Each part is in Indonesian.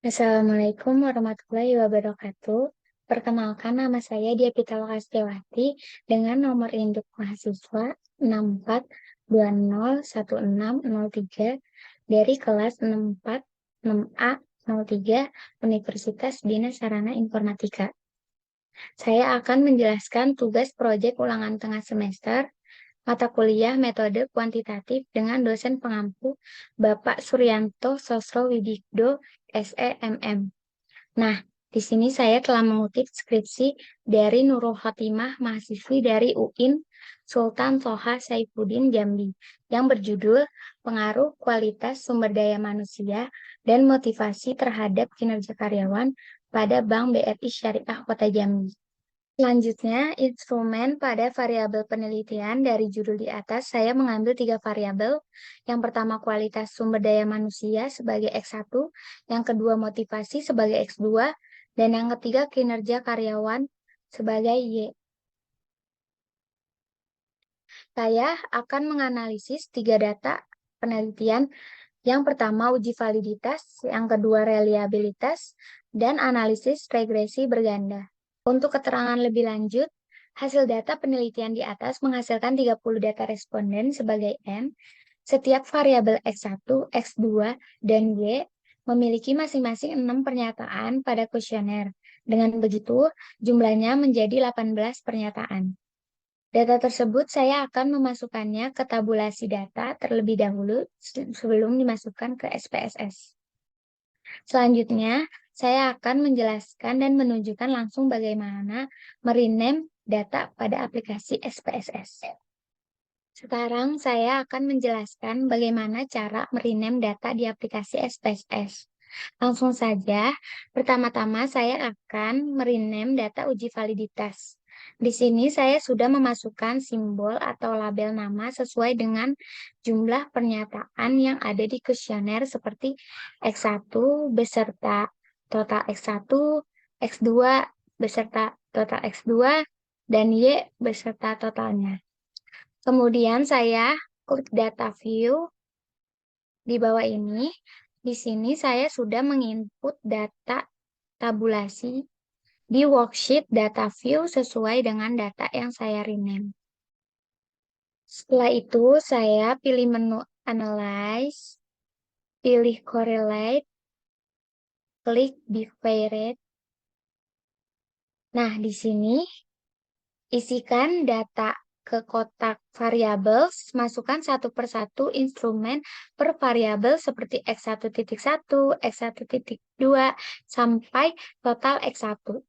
Assalamualaikum warahmatullahi wabarakatuh. Perkenalkan, nama saya Dia Pitaloka Setiawati dengan nomor induk mahasiswa 64201603 dari kelas 64 6A 03 Universitas Dina Sarana Informatika. Saya akan menjelaskan tugas proyek ulangan tengah semester mata kuliah metode kuantitatif dengan dosen pengampu Bapak Suryanto Sosrowidigdo, SEMM. Nah, di sini saya telah mengutip skripsi dari Nurul Khotimah, mahasiswi dari UIN Sultan Toha Saifuddin Jambi, yang berjudul Pengaruh Kualitas Sumber Daya Manusia dan Motivasi Terhadap Kinerja Karyawan pada Bank BRI Syariah Kota Jambi. Selanjutnya, instrumen pada variabel penelitian dari judul di atas, saya mengambil 3 variabel. Yang pertama, kualitas sumber daya manusia sebagai X1, yang kedua, motivasi sebagai X2, dan yang ketiga, kinerja karyawan sebagai Y. Saya akan menganalisis 3 data penelitian. Yang pertama, uji validitas, yang kedua, reliabilitas, dan analisis regresi berganda. Untuk keterangan lebih lanjut, hasil data penelitian di atas menghasilkan 30 data responden sebagai N. Setiap variabel X1, X2, dan Y memiliki masing-masing 6 pernyataan pada kuesioner. Dengan begitu, jumlahnya menjadi 18 pernyataan. Data tersebut saya akan memasukkannya ke tabulasi data terlebih dahulu sebelum dimasukkan ke SPSS. Selanjutnya, saya akan menjelaskan dan menunjukkan langsung bagaimana merename data pada aplikasi SPSS. Sekarang saya akan menjelaskan bagaimana cara merename data di aplikasi SPSS. Langsung saja, pertama-tama saya akan merename data uji validitas. Di sini saya sudah memasukkan simbol atau label nama sesuai dengan jumlah pernyataan yang ada di kuesioner seperti X1 beserta total X1, X2 beserta total X2, dan Y beserta totalnya. Kemudian saya klik data view di bawah ini. Di sini saya sudah menginput data tabulasi di worksheet data view sesuai dengan data yang saya rename. Setelah itu, saya pilih menu Analyze, pilih Correlate, klik Divariate. Nah, di sini isikan data ke kotak variabel, masukkan satu persatu instrumen per variabel seperti X1.1, X1.2, sampai total X1.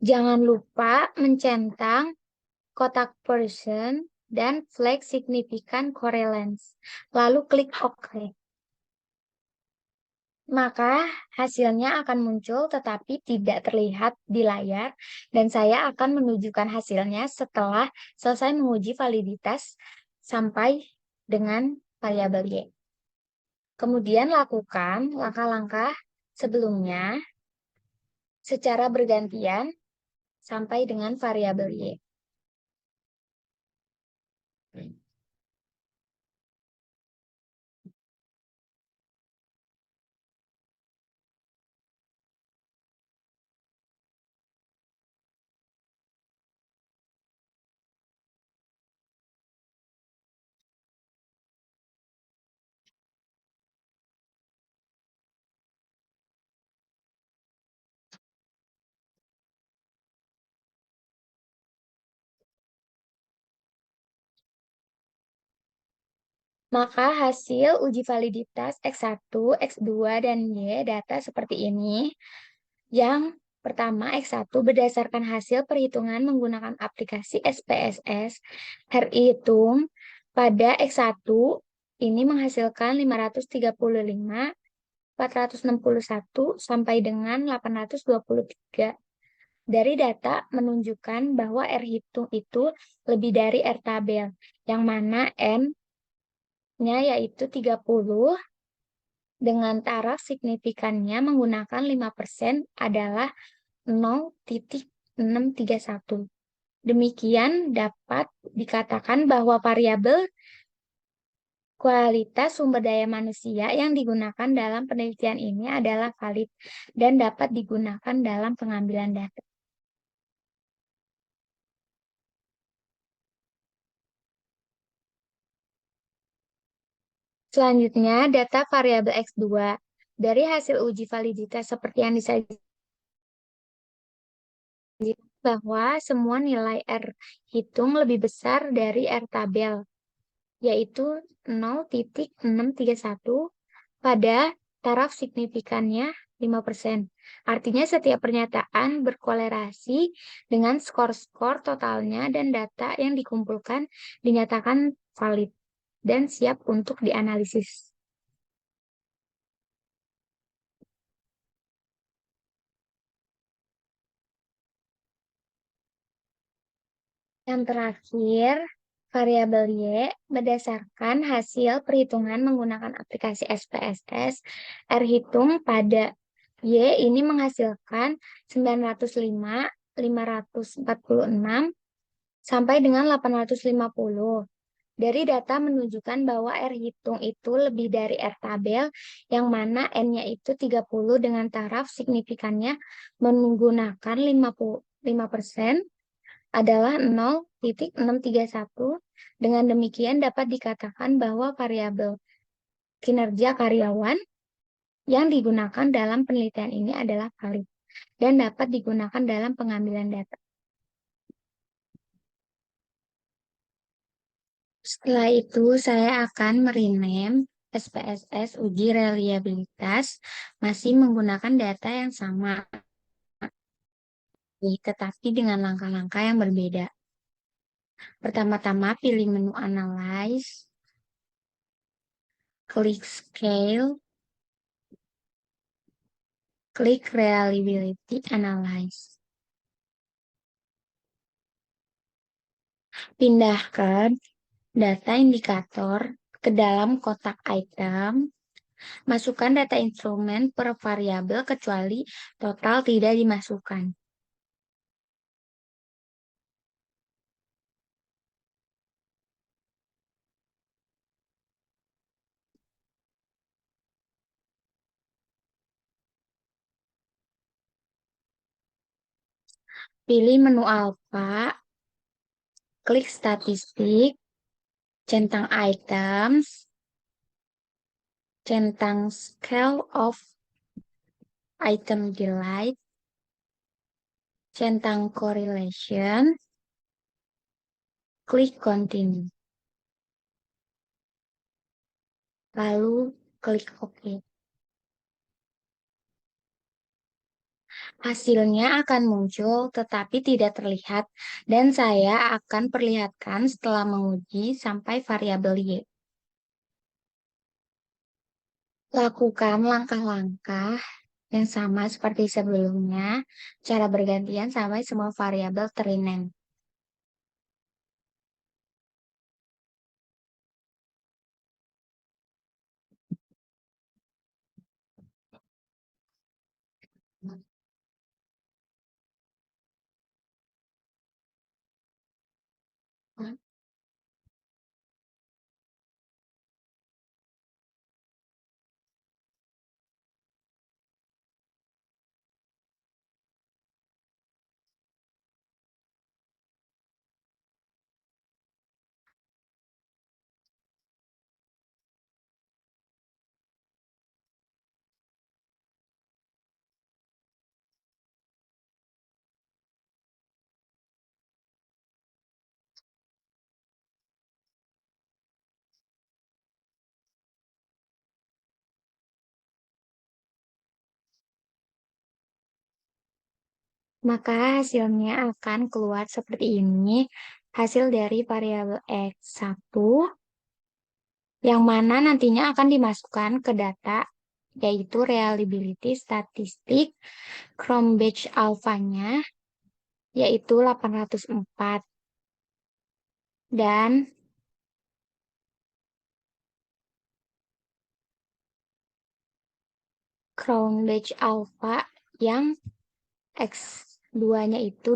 Jangan lupa mencentang kotak person dan flag significant correlance. Lalu klik OK. Maka hasilnya akan muncul tetapi tidak terlihat di layar dan saya akan menunjukkan hasilnya setelah selesai menguji validitas sampai dengan variabel Y. Kemudian lakukan langkah-langkah sebelumnya secara bergantian sampai dengan variabel Y. Maka hasil uji validitas X1, X2, dan Y data seperti ini. Yang pertama, X1 berdasarkan hasil perhitungan menggunakan aplikasi SPSS, hitung pada X1 ini menghasilkan 535, 461, sampai dengan 823. Dari data menunjukkan bahwa R hitung itu lebih dari R tabel, yang mana N-nya yaitu 30, dengan taraf signifikannya menggunakan 5% adalah 0,631. Demikian dapat dikatakan bahwa variabel kualitas sumber daya manusia yang digunakan dalam penelitian ini adalah valid dan dapat digunakan dalam pengambilan data. Selanjutnya, data variabel X2. Dari hasil uji validitas seperti yang disajikan bahwa semua nilai R hitung lebih besar dari R tabel, yaitu 0,631 pada taraf signifikannya 5%. Artinya setiap pernyataan berkolerasi dengan skor-skor totalnya dan data yang dikumpulkan dinyatakan valid dan siap untuk dianalisis. Yang terakhir, variabel Y berdasarkan hasil perhitungan menggunakan aplikasi SPSS, R hitung pada Y ini menghasilkan 905, 546, sampai dengan 850. Dari data menunjukkan bahwa R hitung itu lebih dari R tabel, yang mana N-nya itu 30 dengan taraf signifikannya menggunakan 5% adalah 0,631. Dengan demikian dapat dikatakan bahwa variabel kinerja karyawan yang digunakan dalam penelitian ini adalah valid dan dapat digunakan dalam pengambilan data. Setelah itu, saya akan merename SPSS uji reliabilitas masih menggunakan data yang sama, tetapi dengan langkah-langkah yang berbeda. Pertama-tama, pilih menu Analyze, klik Scale, klik Reliability Analyze. Pindahkan data indikator ke dalam kotak item. Masukkan data instrumen per variabel kecuali total tidak dimasukkan. Pilih menu alpha, klik statistik, centang items, centang scale of item delight, centang correlation, klik continue. Lalu klik OK. Hasilnya akan muncul tetapi tidak terlihat dan saya akan perlihatkan setelah menguji sampai variabel Y. Lakukan langkah-langkah yang sama seperti sebelumnya, cara bergantian sampai semua variabel terrename. Maka hasilnya akan keluar seperti ini. Hasil dari variabel X1 yang mana nantinya akan dimasukkan ke data, yaitu reliability statistik Cronbach alpha-nya, yaitu 804. Dan . . . . . . . . . . . . . . . . . . . . . . . . . . . . . . . . . . . . . . . . . . . . . . . . . . . . . . . . . . . . Crown batch alpha yang X2-nya itu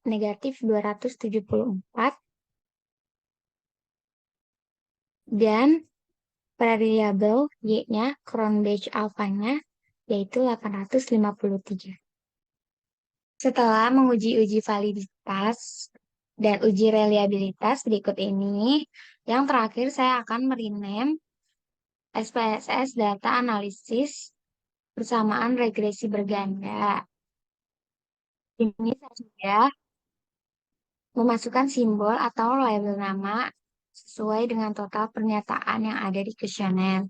negatif 274 dan variabel Y-nya Crown batch alpha-nya yaitu 853. Setelah menguji uji validitas dan uji reliabilitas berikut ini, yang terakhir saya akan merename SPSS data analisis persamaan regresi berganda. Ini saya sudah memasukkan simbol atau label nama sesuai dengan total pernyataan yang ada di kuesioner,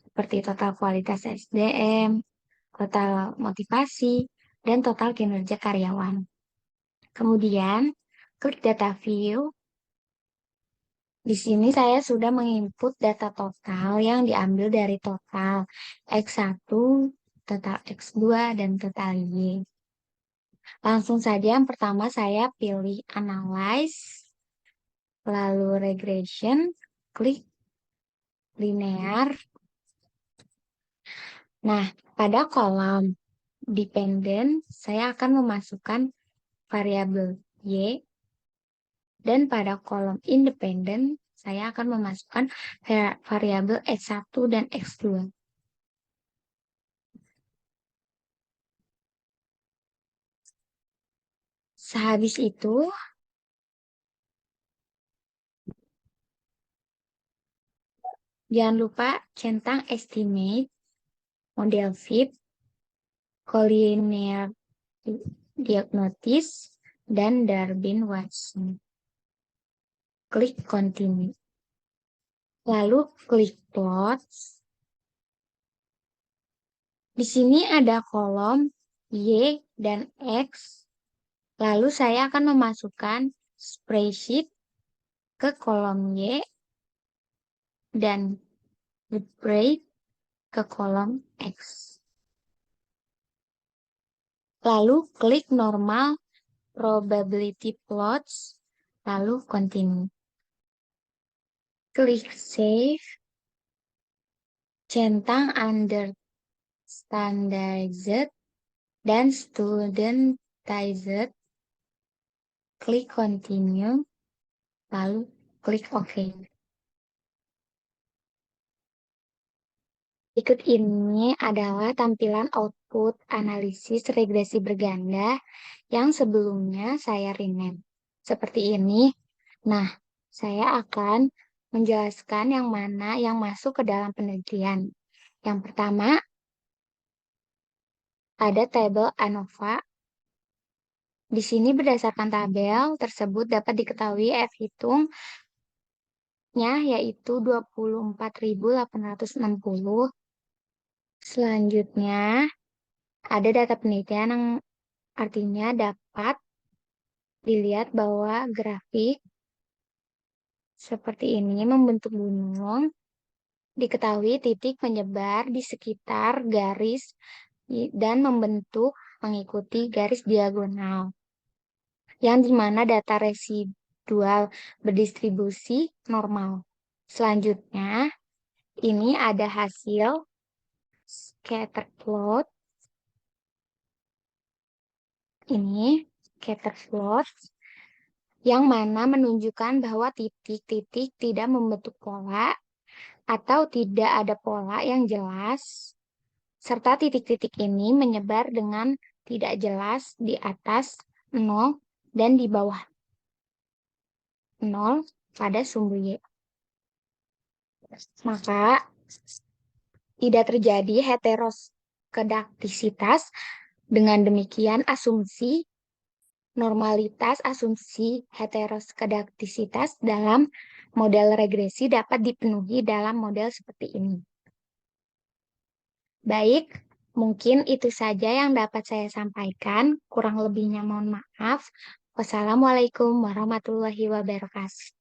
seperti total kualitas SDM, total motivasi, dan total kinerja karyawan. Kemudian, klik data view. Di sini saya sudah menginput data total yang diambil dari total X1, total X2, dan total Y. Langsung saja yang pertama saya pilih Analyze, lalu Regression, klik Linear. Nah, pada kolom Dependent, saya akan memasukkan variabel Y, dan pada kolom Independent, saya akan memasukkan variabel X1 dan X2. Sehabis itu, jangan lupa centang estimate, model fit, collinear diagnosis, dan Darwin-Watson. Klik continue. Lalu klik plots. Di sini ada kolom Y dan X. Lalu saya akan memasukkan spreadsheet ke kolom Y dan break ke kolom X. Lalu klik normal probability plots, lalu continue. Klik save, centang under standardized dan studentized, klik continue, lalu klik OK. Berikut ini adalah tampilan output analisis regresi berganda yang sebelumnya saya rename. Seperti ini. Nah, saya akan menjelaskan yang mana yang masuk ke dalam penelitian. Yang pertama, ada tabel ANOVA. Di sini berdasarkan tabel tersebut dapat diketahui F hitungnya yaitu 24.860. Selanjutnya, ada data penelitian yang artinya dapat dilihat bahwa grafik seperti ini membentuk gunung. Diketahui titik menyebar di sekitar garis dan membentuk mengikuti garis diagonal. Yang dimana data residual berdistribusi normal. Selanjutnya, ini ada hasil scatter plot. Ini scatter plot yang mana menunjukkan bahwa titik-titik tidak membentuk pola atau tidak ada pola yang jelas, serta titik-titik ini menyebar dengan tidak jelas di atas 0 dan di bawah 0 pada sumbu Y. Maka tidak terjadi heteroskedaktisitas. Dengan demikian asumsi normalitas asumsi heteroskedaktisitas dalam model regresi dapat dipenuhi dalam model seperti ini. Baik, mungkin itu saja yang dapat saya sampaikan. Kurang lebihnya mohon maaf. Wassalamualaikum warahmatullahi wabarakatuh.